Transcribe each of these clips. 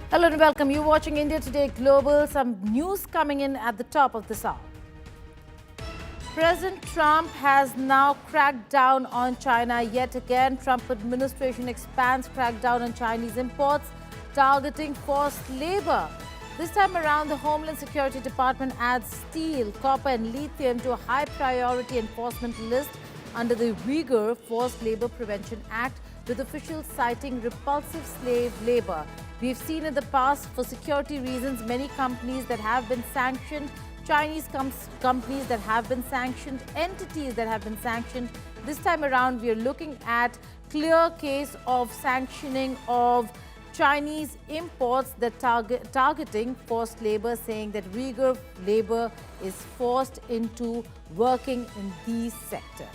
Hello and welcome. You're watching India Today Global. Some news coming in at the top of this hour. President Trump has now cracked down on China yet again. Trump administration expands crackdown on Chinese imports, targeting forced labor. This time around, the Homeland Security Department adds steel, copper and lithium to a high priority enforcement list under the Uyghur Forced Labor Prevention Act, with officials citing repulsive slave labor. We've seen in the past, for security reasons, many companies that have been sanctioned, Chinese companies that have been sanctioned, entities that have been sanctioned. This time around, we are looking at clear case of sanctioning of Chinese imports that targeting forced labor, saying that Uyghur labor is forced into working in these sectors.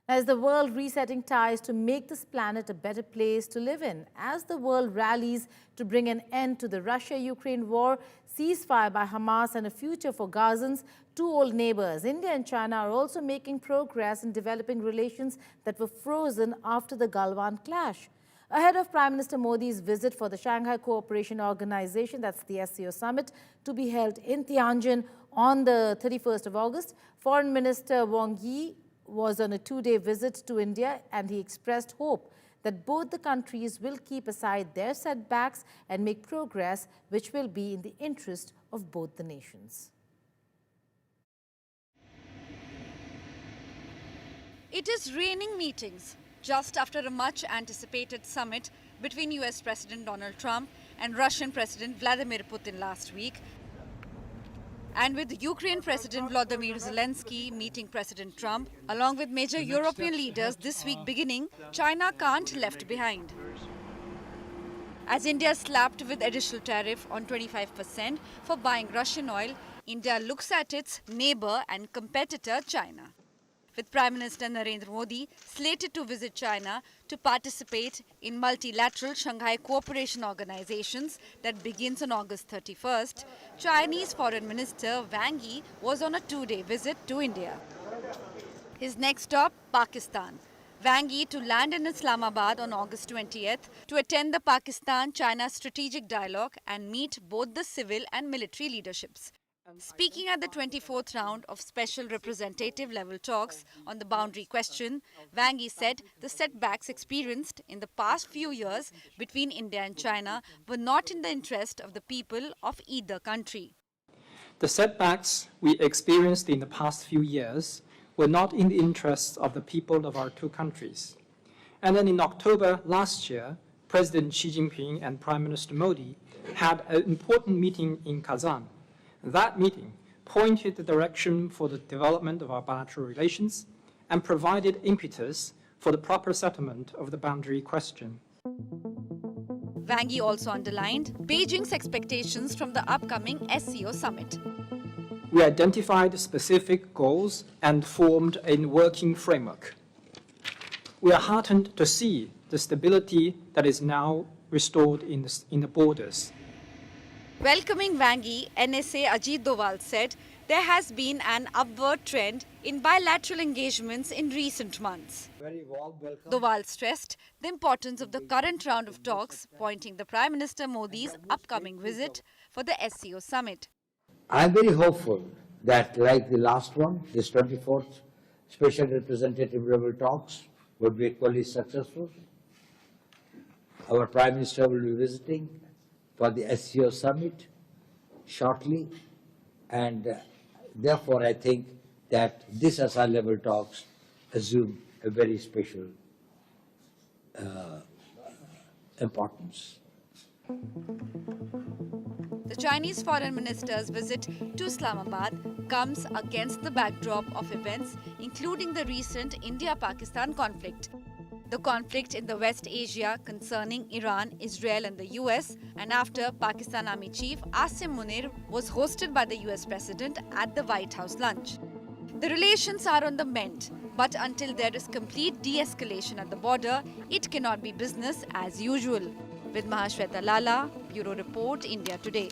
As the world resetting ties to make this planet a better place to live in, as the world rallies to bring an end to the Russia-Ukraine war, ceasefire by Hamas and a future for Gazans, two old neighbors, India and China, are also making progress in developing relations that were frozen after the Galwan clash. Ahead of Prime Minister Modi's visit for the Shanghai Cooperation Organization, that's the SCO summit, to be held in Tianjin on the 31st of August, Foreign Minister Wang Yi was on a two-day visit to India, and he expressed hope that both the countries will keep aside their setbacks and make progress which will be in the interest of both the nations. It is raining meetings just after a much-anticipated summit between US President Donald Trump and Russian President Vladimir Putin last week. And with Ukraine President Volodymyr Zelensky meeting President Trump, along with major European leaders this week beginning, China can't left behind. As India slapped with additional tariff on 25% for buying Russian oil, India looks at its neighbor and competitor China. With Prime Minister Narendra Modi slated to visit China to participate in multilateral Shanghai Cooperation Organizations that begins on August 31st, Chinese Foreign Minister Wang Yi was on a two-day visit to India. His next stop, Pakistan. Wang Yi to land in Islamabad on August 20th to attend the Pakistan-China strategic dialogue and meet both the civil and military leaderships. Speaking at the 24th round of special representative level talks on the boundary question, Wang Yi said the setbacks experienced in the past few years between India and China were not in the interest of the people of either country. The setbacks we experienced in the past few years were not in the interests of the people of our two countries. And then in October last year, President Xi Jinping and Prime Minister Modi had an important meeting in Kazan. That meeting pointed the direction for the development of our bilateral relations and provided impetus for the proper settlement of the boundary question. Wang Yi also underlined Beijing's expectations from the upcoming SCO summit. We identified specific goals and formed a working framework. We are heartened to see the stability that is now restored in the borders. Welcoming Wang Yi, NSA Ajit Doval said there has been an upward trend in bilateral engagements in recent months. Very warm welcome. Doval stressed the importance of the current round of talks, pointing the Prime Minister Modi's upcoming visit for the SCO summit. I'm very hopeful that, like the last one, this 24th Special Representative level talks would be equally successful. Our Prime Minister will be visiting for the SCO summit shortly, and therefore I think that this SR level talks assume a very special importance. The Chinese Foreign Minister's visit to Islamabad comes against the backdrop of events including the recent India-Pakistan conflict. The conflict in the West Asia concerning Iran, Israel and the US, and after Pakistan Army Chief Asim Munir was hosted by the US President at the White House lunch. The relations are on the mend, but until there is complete de-escalation at the border, it cannot be business as usual. With Mahashweta Lala, Bureau Report, India Today.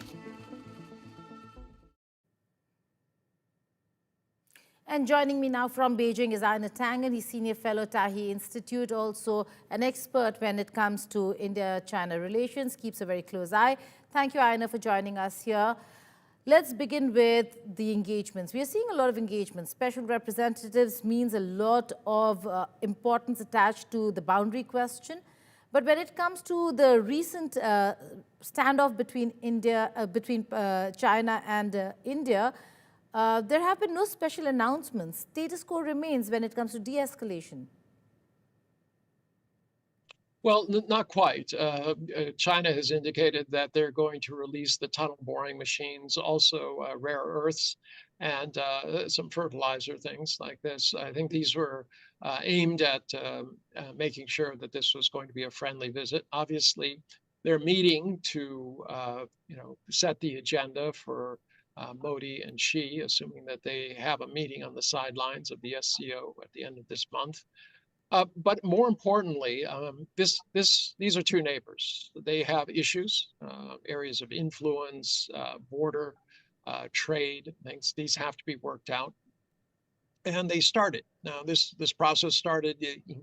And joining me now from Beijing is Aina Tangen. He's Senior Fellow, Tahi Institute, also an expert when it comes to India-China relations, keeps a very close eye. Thank you, Aina, for joining us here. Let's begin with the engagements. We are seeing a lot of engagements. Special representatives means a lot of importance attached to the boundary question. But when it comes to the recent standoff between China and India, there have been no special announcements. Status quo remains when it comes to de-escalation. Well, not quite. China has indicated that they're going to release the tunnel boring machines, also rare earths, and some fertilizer things like this. I think these were aimed at making sure that this was going to be a friendly visit. Obviously, they're meeting to set the agenda for Modi and Xi, assuming that they have a meeting on the sidelines of the SCO at the end of this month. But more importantly, these are two neighbors. They have issues, areas of influence, border, trade, things. These have to be worked out. And they started. Now, this process started,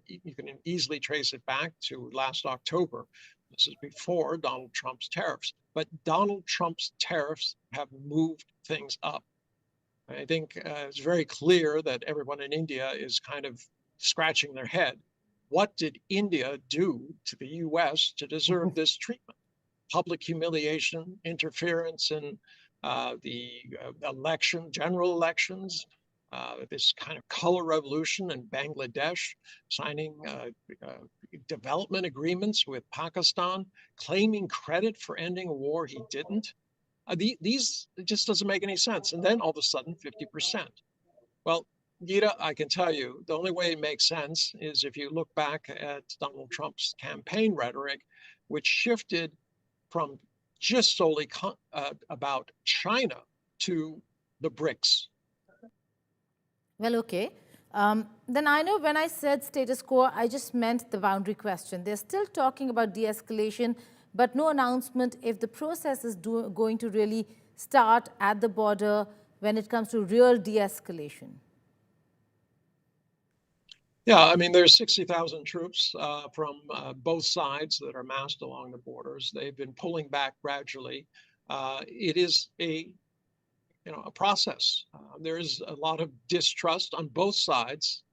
you can easily trace it back to last October. This is before Donald Trump's tariffs. But Donald Trump's tariffs have moved things up. I think it's very clear that everyone in India is kind of scratching their head. What did India do to the US to deserve this treatment? Public humiliation, interference in the general elections, this kind of color revolution in Bangladesh, signing development agreements with Pakistan, claiming credit for ending a war he didn't. These, it just doesn't make any sense. And then all of a sudden, 50%. Well, Gita, I can tell you, the only way it makes sense is if you look back at Donald Trump's campaign rhetoric, which shifted from just solely about China to the BRICS. Well, okay. Then I know when I said status quo, I just meant the boundary question. They're still talking about de-escalation, but no announcement if the process is going to really start at the border when it comes to real de-escalation. Yeah, I mean, there's 60,000 troops from both sides that are massed along the borders. They've been pulling back gradually. It is a process. There is a lot of distrust on both sides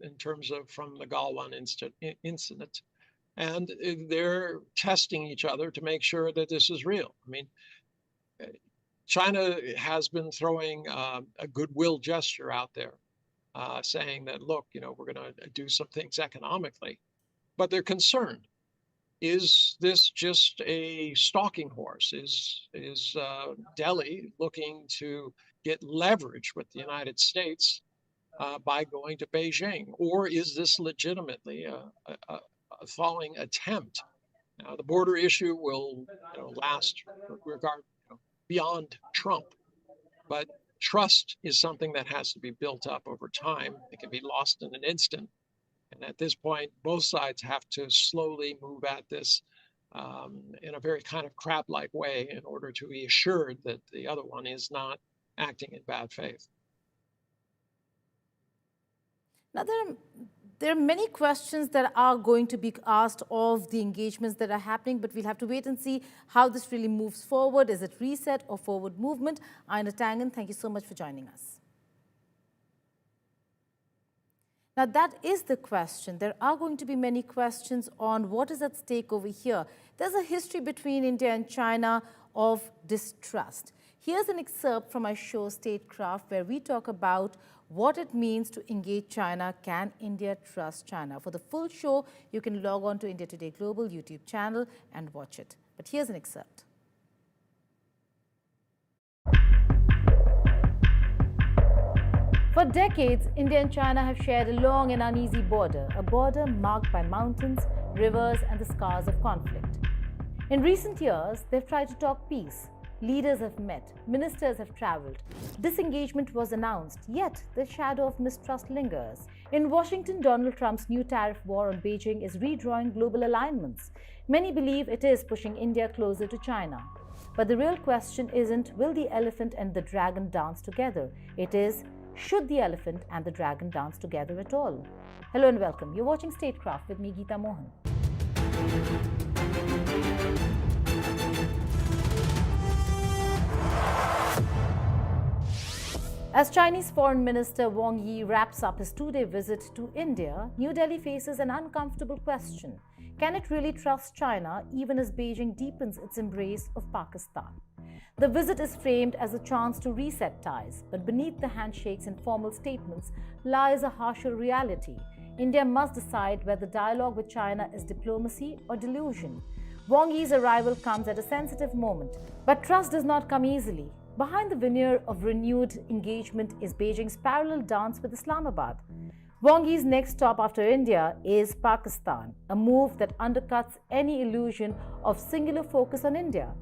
in terms of from the Galwan incident. And they're testing each other to make sure that this is real. I mean, China has been throwing a goodwill gesture out there, saying that, look, we're going to do some things economically, but they're concerned. Is this just a stalking horse? Is Delhi looking to get leverage with the United States by going to Beijing? Or is this legitimately a falling attempt? Now, the border issue will last beyond Trump, but trust is something that has to be built up over time. It can be lost in an instant. And at this point, both sides have to slowly move at this in a very kind of crab-like way in order to be assured that the other one is not acting in bad faith. Now, there are many questions that are going to be asked of the engagements that are happening, but we'll have to wait and see how this really moves forward. Is it reset or forward movement? Aina Tangen, thank you so much for joining us. Now, that is the question. There are going to be many questions on what is at stake over here. There's a history between India and China of distrust. Here's an excerpt from our show, Statecraft, where we talk about what it means to engage China. Can India trust China? For the full show, you can log on to India Today Global YouTube channel and watch it. But here's an excerpt. For decades, India and China have shared a long and uneasy border, a border marked by mountains, rivers, and the scars of conflict. In recent years, they've tried to talk peace. Leaders have met, ministers have traveled. Disengagement was announced, yet the shadow of mistrust lingers. In Washington, Donald Trump's new tariff war on Beijing is redrawing global alignments. Many believe it is pushing India closer to China. But the real question isn't, will the elephant and the dragon dance together? It is, Should the elephant and the dragon dance together at all? Hello and welcome. You're watching Statecraft with me, Geeta Mohan. As Chinese Foreign Minister Wang Yi wraps up his two-day visit to India, New Delhi faces an uncomfortable question. Can it really trust China even as Beijing deepens its embrace of Pakistan? The visit is framed as a chance to reset ties, but beneath the handshakes and formal statements lies a harsher reality. India must decide whether dialogue with China is diplomacy or delusion. Wang Yi's arrival comes at a sensitive moment, but trust does not come easily. Behind the veneer of renewed engagement is Beijing's parallel dance with Islamabad. Wang Yi's next stop after India is Pakistan, a move that undercuts any illusion of singular focus on India.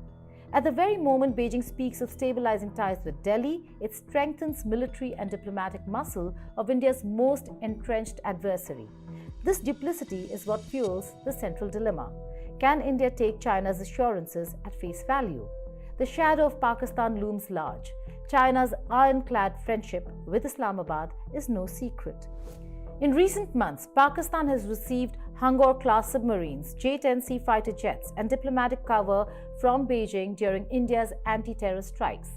At the very moment Beijing speaks of stabilizing ties with Delhi, it strengthens military and diplomatic muscle of India's most entrenched adversary. This duplicity is what fuels the central dilemma. Can India take China's assurances at face value? The shadow of Pakistan looms large. China's ironclad friendship with Islamabad is no secret. In recent months, Pakistan has received Hangaur-class submarines, J-10C fighter jets, and diplomatic cover from Beijing during India's anti-terror strikes.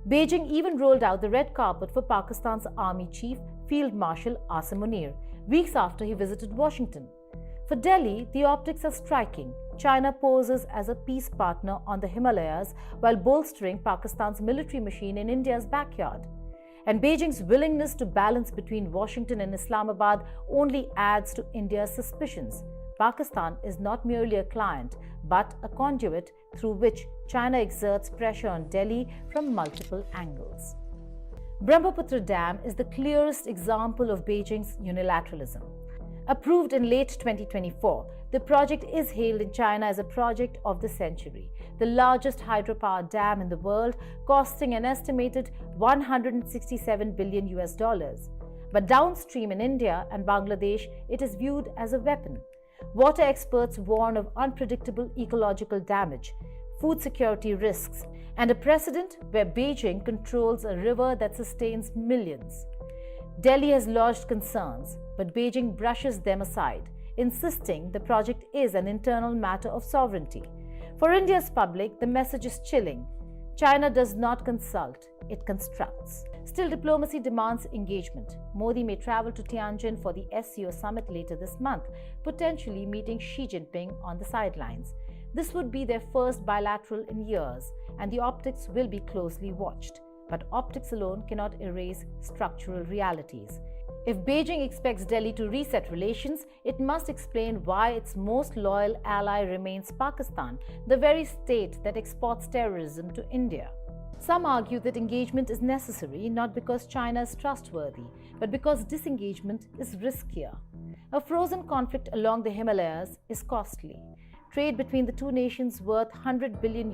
Beijing even rolled out the red carpet for Pakistan's Army Chief, Field Marshal Asim Munir, weeks after he visited Washington. For Delhi, the optics are striking. China poses as a peace partner on the Himalayas while bolstering Pakistan's military machine in India's backyard. And Beijing's willingness to balance between Washington and Islamabad only adds to India's suspicions. Pakistan is not merely a client, but a conduit through which China exerts pressure on Delhi from multiple angles. Brahmaputra Dam is the clearest example of Beijing's unilateralism. Approved in late 2024, the project is hailed in China as a project of the century, the largest hydropower dam in the world, costing an estimated $167 billion. But downstream in India and Bangladesh, it is viewed as a weapon. Water experts warn of unpredictable ecological damage, food security risks, and a precedent where Beijing controls a river that sustains millions. Delhi has lodged concerns, but Beijing brushes them aside, insisting the project is an internal matter of sovereignty. For India's public, the message is chilling. China does not consult, it constructs. Still, diplomacy demands engagement. Modi may travel to Tianjin for the SCO summit later this month, potentially meeting Xi Jinping on the sidelines. This would be their first bilateral in years, and the optics will be closely watched. But optics alone cannot erase structural realities. If Beijing expects Delhi to reset relations, it must explain why its most loyal ally remains Pakistan, the very state that exports terrorism to India. Some argue that engagement is necessary not because China is trustworthy, but because disengagement is riskier. A frozen conflict along the Himalayas is costly. Trade between the two nations worth $100 billion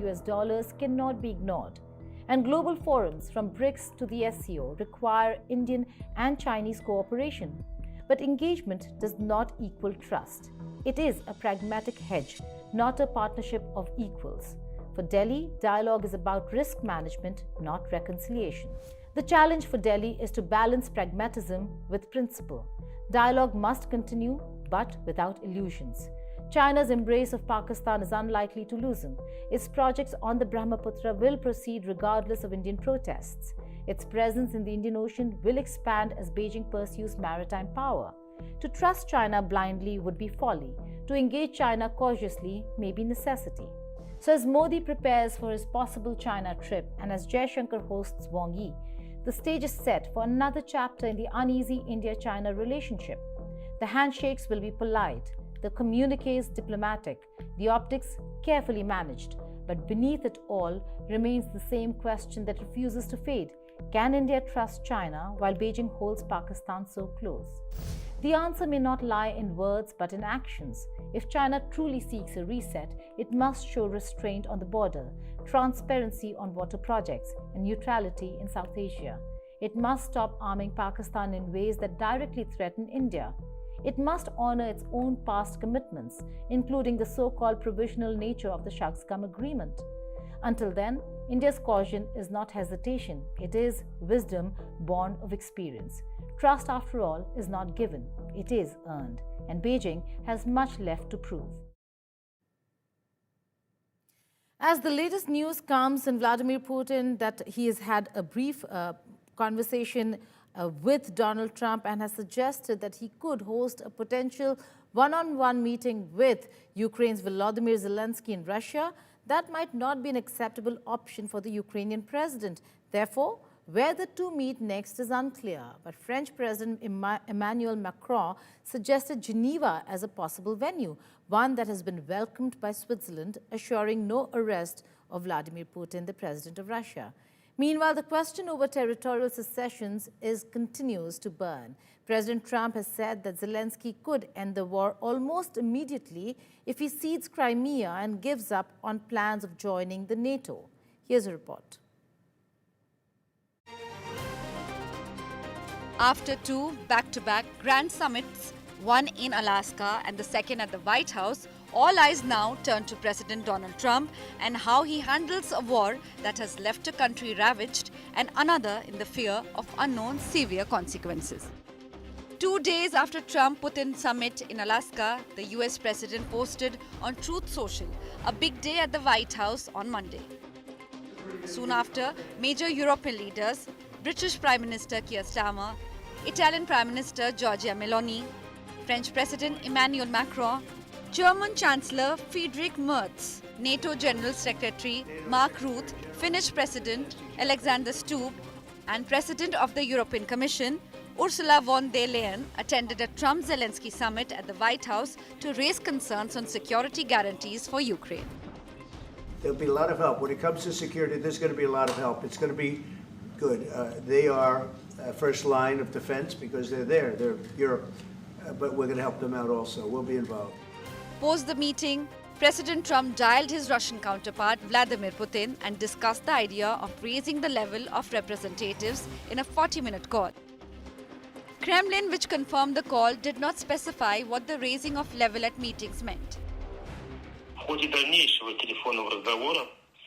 cannot be ignored. And global forums from BRICS to the SCO require Indian and Chinese cooperation. But engagement does not equal trust. It is a pragmatic hedge, not a partnership of equals. For Delhi, dialogue is about risk management, not reconciliation. The challenge for Delhi is to balance pragmatism with principle. Dialogue must continue, but without illusions. China's embrace of Pakistan is unlikely to loosen. Its projects on the Brahmaputra will proceed regardless of Indian protests. Its presence in the Indian Ocean will expand as Beijing pursues maritime power. To trust China blindly would be folly. To engage China cautiously may be necessity. So as Modi prepares for his possible China trip and as Jaishankar hosts Wang Yi, the stage is set for another chapter in the uneasy India-China relationship. The handshakes will be polite, the communiques diplomatic, the optics carefully managed. But beneath it all remains the same question that refuses to fade. Can India trust China while Beijing holds Pakistan so close? The answer may not lie in words but in actions. If China truly seeks a reset, it must show restraint on the border, transparency on water projects, and neutrality in South Asia. It must stop arming Pakistan in ways that directly threaten India. It must honor its own past commitments, including the so-called provisional nature of the Shaksgam Agreement. Until then, India's caution is not hesitation, it is wisdom born of experience. Trust, after all, is not given, it is earned, and Beijing has much left to prove. As the latest news comes in Vladimir Putin that he has had a brief conversation with Donald Trump and has suggested that he could host a potential one-on-one meeting with Ukraine's Volodymyr Zelensky in Russia, that might not be an acceptable option for the Ukrainian president. Therefore, where the two meet next is unclear, but French President Emmanuel Macron suggested Geneva as a possible venue, one that has been welcomed by Switzerland, assuring no arrest of Vladimir Putin, the president of Russia. Meanwhile, the question over territorial secessions continues to burn. President Trump has said that Zelensky could end the war almost immediately if he cedes Crimea and gives up on plans of joining the NATO. Here's a report. After two back-to-back grand summits, one in Alaska and the second at the White House, all eyes now turn to President Donald Trump and how he handles a war that has left a country ravaged and another in the fear of unknown severe consequences. 2 days after Trump-Putin summit in Alaska, the US president posted on Truth Social a big day at the White House on Monday. Soon after, major European leaders, British Prime Minister Keir Starmer, Italian Prime Minister Giorgia Meloni, French President Emmanuel Macron, German Chancellor Friedrich Merz, NATO General Secretary Mark Rutte, Finnish President Alexander Stubb, and President of the European Commission Ursula von der Leyen attended a Trump-Zelensky summit at the White House to raise concerns on security guarantees for Ukraine. There'll be a lot of help. When it comes to security, there's going to be a lot of help. It's going to be good. They are first line of defense because they're there. They're Europe. But we're going to help them out also. We'll be involved. Post the meeting, President Trump dialed his Russian counterpart Vladimir Putin and discussed the idea of raising the level of representatives in a 40-minute call. Kremlin, which confirmed the call, did not specify what the raising of level at meetings meant.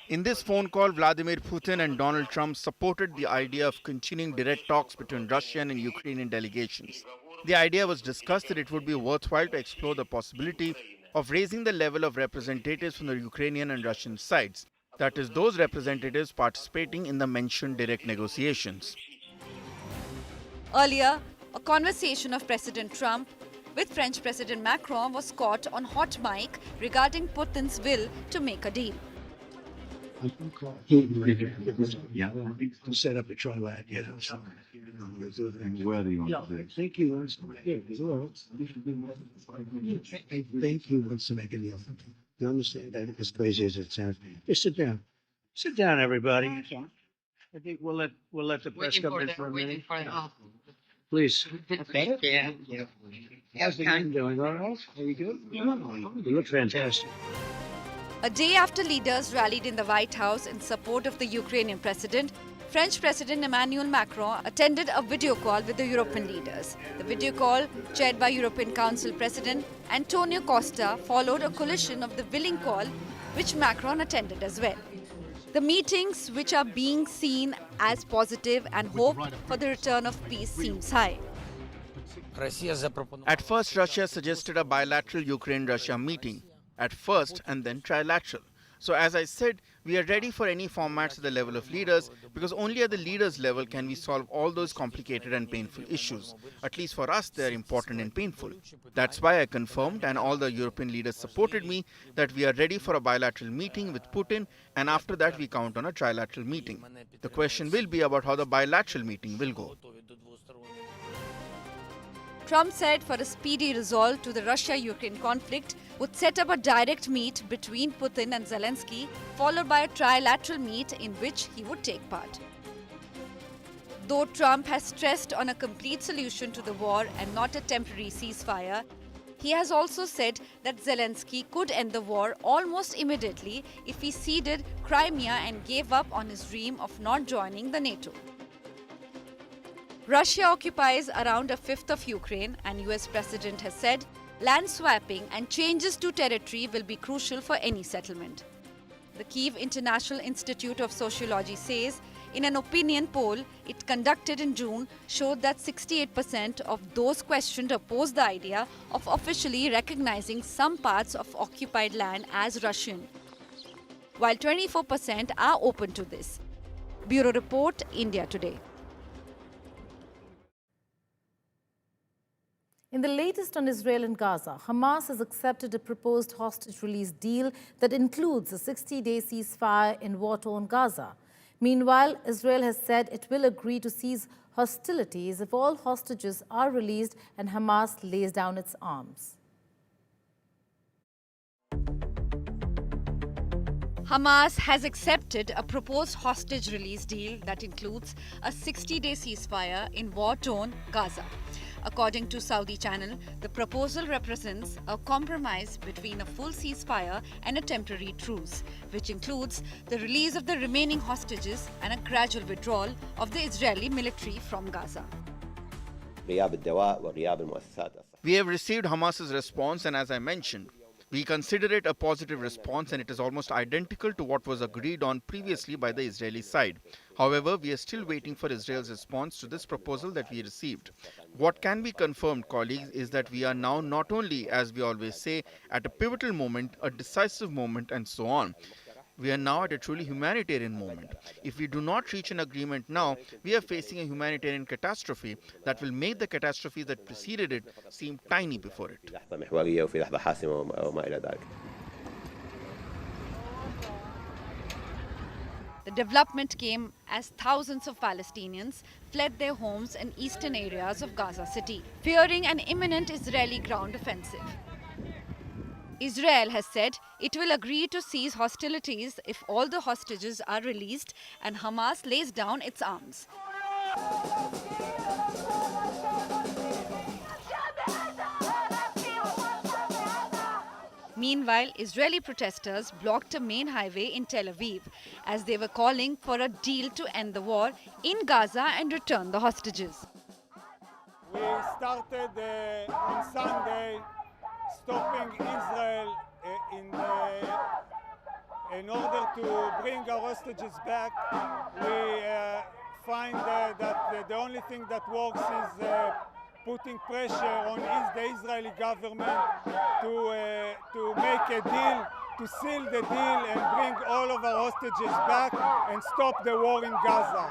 In this phone call, Vladimir Putin and Donald Trump supported the idea of continuing direct talks between Russian and Ukrainian delegations. The idea was discussed that it would be worthwhile to explore the possibility of raising the level of representatives from the Ukrainian and Russian sides, that is, those representatives participating in the mentioned direct negotiations. Earlier, a conversation of President Trump with French President Macron was caught on hot mic regarding Putin's will to make a deal. Yeah, to set up a trilateral. Yeah. Thank you. I think he wants to make a deal. You understand that? As crazy as it sounds. Just sit down. Sit down, everybody. I think we'll let the press come in for a minute. Please. Thank you. How's the game doing? All right? Are you good? You look fantastic. A day after leaders rallied in the White House in support of the Ukrainian president, French President Emmanuel Macron attended a video call with the European leaders. The video call, chaired by European Council President Antonio Costa, followed a coalition of the willing call, which Macron attended as well. The meetings, which are being seen as positive and hope for the return of peace, seems high. At first, Russia suggested a bilateral Ukraine-Russia meeting. At first and then trilateral. So as I said, we are ready for any formats at the level of leaders because only at the leaders level can we solve all those complicated and painful issues. At least for us, they are important and painful. That's why I confirmed and all the European leaders supported me that we are ready for a bilateral meeting with Putin, and after that we count on a trilateral meeting. The question will be about how the bilateral meeting will go. Trump said for a speedy resolve to the Russia-Ukraine conflict would set up a direct meet between Putin and Zelensky, followed by a trilateral meet in which he would take part. Though Trump has stressed on a complete solution to the war and not a temporary ceasefire, he has also said that Zelensky could end the war almost immediately if he ceded Crimea and gave up on his dream of not joining the NATO. Russia occupies around a fifth of Ukraine, and US President has said land swapping and changes to territory will be crucial for any settlement. The Kyiv International Institute of Sociology says in an opinion poll it conducted in June showed that 68% of those questioned opposed the idea of officially recognizing some parts of occupied land as Russian, while 24% are open to this. Bureau Report, India Today. In the latest on Israel and Gaza, Hamas has accepted a proposed hostage release deal that includes a 60-day ceasefire in war-torn Gaza. Meanwhile, Israel has said it will agree to cease hostilities if all hostages are released and Hamas lays down its arms. Hamas has accepted a proposed hostage release deal that includes a 60-day ceasefire in war-torn Gaza. According to Saudi channel, the proposal represents a compromise between a full ceasefire and a temporary truce, which includes the release of the remaining hostages and a gradual withdrawal of the Israeli military from Gaza. We have received Hamas's response, and as I mentioned, we consider it a positive response, and it is almost identical to what was agreed on previously by the Israeli side. However, we are still waiting for Israel's response to this proposal that we received. What can be confirmed, colleagues, is that we are now not only, as we always say, at a pivotal moment, a decisive moment, and so on. We are now at a truly humanitarian moment. If we do not reach an agreement now, we are facing a humanitarian catastrophe that will make the catastrophes that preceded it seem tiny before it. The development came as thousands of Palestinians fled their homes in eastern areas of Gaza City, fearing an imminent Israeli ground offensive. Israel has said it will agree to cease hostilities if all the hostages are released and Hamas lays down its arms. Meanwhile, Israeli protesters blocked a main highway in Tel Aviv as they were calling for a deal to end the war in Gaza and return the hostages. We started on Sunday stopping Israel in order to bring our hostages back. We find that the only thing that works is putting pressure on the Israeli government to make a deal, to seal the deal and bring all of our hostages back and stop the war in Gaza.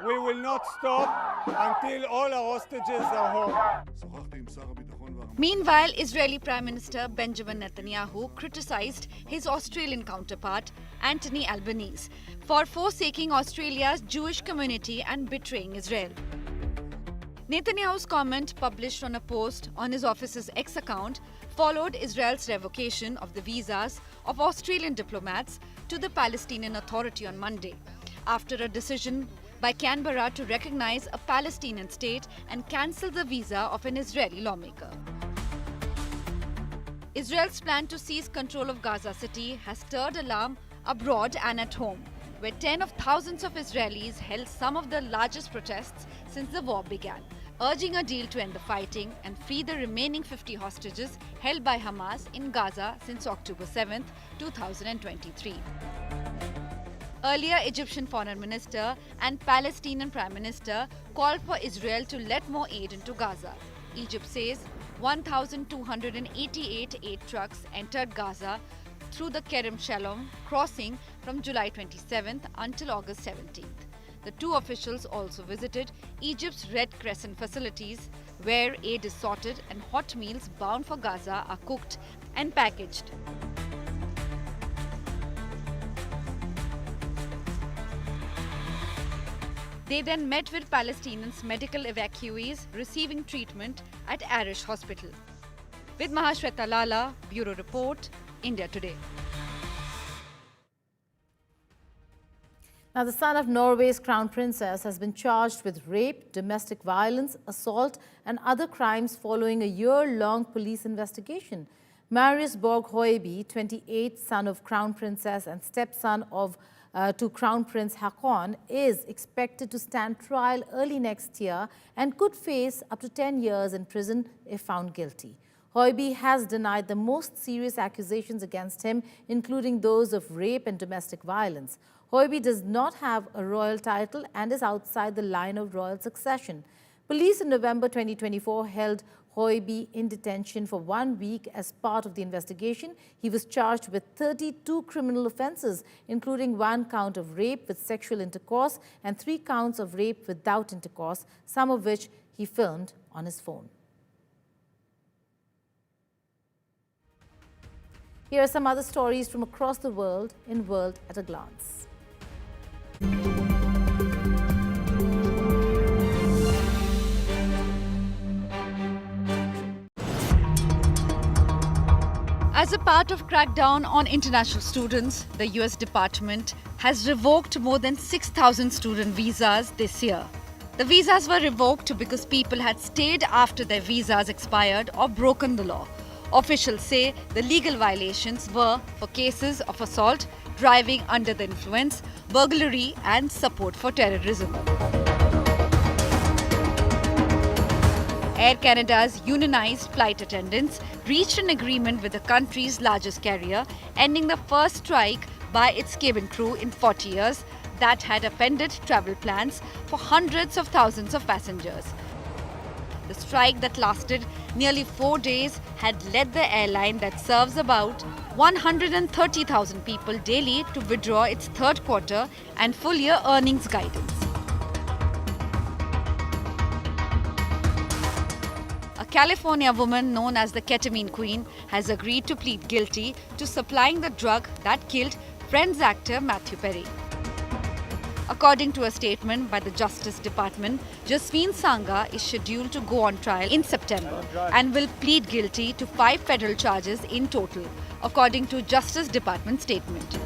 We will not stop until all our hostages are home. Meanwhile, Israeli Prime Minister Benjamin Netanyahu criticized his Australian counterpart, Anthony Albanese, for forsaking Australia's Jewish community and betraying Israel. Netanyahu's comment, published on a post on his office's X account, followed Israel's revocation of the visas of Australian diplomats to the Palestinian Authority on Monday, after a decision by Canberra to recognize a Palestinian state and cancel the visa of an Israeli lawmaker. Israel's plan to seize control of Gaza City has stirred alarm abroad and at home, where tens of thousands of Israelis held some of the largest protests since the war began, urging a deal to end the fighting and free the remaining 50 hostages held by Hamas in Gaza since October 7, 2023. Earlier, Egyptian Foreign Minister and Palestinian Prime Minister called for Israel to let more aid into Gaza. Egypt says 1,288 aid trucks entered Gaza through the Kerem Shalom crossing from July 27th until August 17th. The two officials also visited Egypt's Red Crescent facilities, where aid is sorted and hot meals bound for Gaza are cooked and packaged. They then met with Palestinians' medical evacuees receiving treatment at Arish Hospital. With Mahashweta Lala, Bureau Report, India Today. Now, the son of Norway's crown princess has been charged with rape, domestic violence, assault and other crimes following a year-long police investigation. Marius Borg Høiby, 28, son of crown princess and stepson to Crown Prince Haakon, is expected to stand trial early next year and could face up to 10 years in prison if found guilty. Hoiby has denied the most serious accusations against him, including those of rape and domestic violence. Hoiby does not have a royal title and is outside the line of royal succession. Police in November 2024 held Hoiby in detention for 1 week as part of the investigation. He was charged with 32 criminal offences, including 1 count of rape with sexual intercourse and 3 counts of rape without intercourse, some of which he filmed on his phone. Here are some other stories from across the world in World at a Glance. As a part of crackdown on international students, the US Department has revoked more than 6,000 student visas this year. The visas were revoked because people had stayed after their visas expired or broken the law. Officials say the legal violations were for cases of assault, driving under the influence, burglary and support for terrorism. Air Canada's unionized flight attendants reached an agreement with the country's largest carrier, ending the first strike by its cabin crew in 40 years that had upended travel plans for hundreds of thousands of passengers. The strike that lasted nearly 4 days had led the airline that serves about 130,000 people daily to withdraw its third quarter and full year earnings guidance. A California woman known as the ketamine queen has agreed to plead guilty to supplying the drug that killed Friends actor Matthew Perry. According to a statement by the Justice Department, Jasmine Sangha is scheduled to go on trial in September and will plead guilty to 5 federal charges in total, according to Justice Department statement.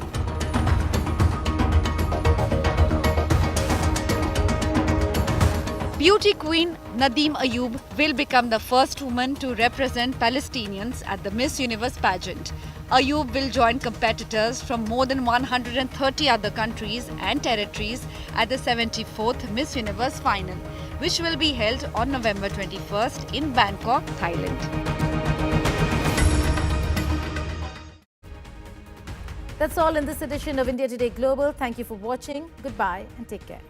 Beauty queen Nadeem Ayub will become the first woman to represent Palestinians at the Miss Universe pageant. Ayub will join competitors from more than 130 other countries and territories at the 74th Miss Universe final, which will be held on November 21st in Bangkok, Thailand. That's all in this edition of India Today Global. Thank you for watching. Goodbye and take care.